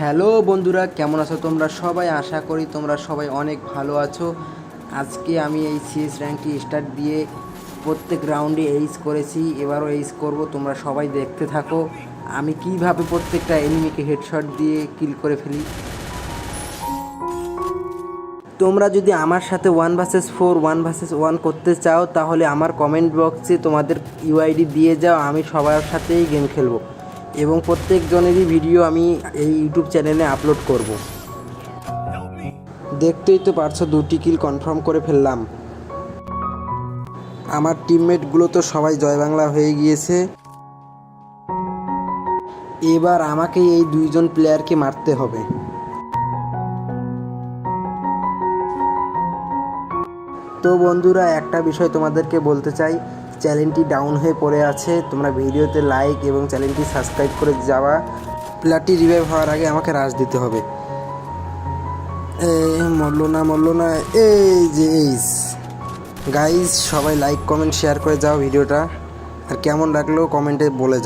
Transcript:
Hello বন্ধুরা, কেমন আছো তোমরা সবাই? আশা করি তোমরা সবাই অনেক ভালো আছো। আজকে আমি এই সিএস র্যাঙ্কটি স্টার্ট দিয়ে প্রত্যেক রাউন্ডে এইচ করেছি, এবারও এইচ করব। তোমরা সবাই দেখতে থাকো আমি কিভাবে প্রত্যেকটা এনিমিকে হেডশট দিয়ে কিল করে ফেলি। তোমরা যদি আমার সাথে 1 vs 4 1 vs 1 করতে চাও তাহলে আমার কমেন্ট বক্সে তোমাদের ইউআইডি দিয়ে যাও, আমি সবার সাথেই গেম খেলবো এবং প্রত্যেকজনেরই ভিডিও আমি এই ইউটিউব চ্যানেলে আপলোড করব। দেখতেই তো পারছো 2টি কিল কনফার্ম করে ফেললাম। আমার টিমমেটগুলো তো সবাই জয় বাংলা হয়ে গিয়েছে। এবার আমাকে এই 2জন প্লেয়ারকে মারতে হবে। তো বন্ধুরা, একটা বিষয় তোমাদেরকে বলতে চাই, চ্যানেলটি ডাউন হয়ে পড়ে আছে। তোমরা ভিডিওতে লাইক এবং চ্যানেলটি সাবস্ক্রাইব করে যাওয়া। প্লেয়ারটি রিভাইভ হওয়ার আগে আমাকে রাশ দিতে হবে। মরলো না, এই যে এইস। গাইজ সবাই লাইক কমেন্ট শেয়ার করে যাও ভিডিওটা, আর কেমন লাগলো কমেন্টে বলে যাও।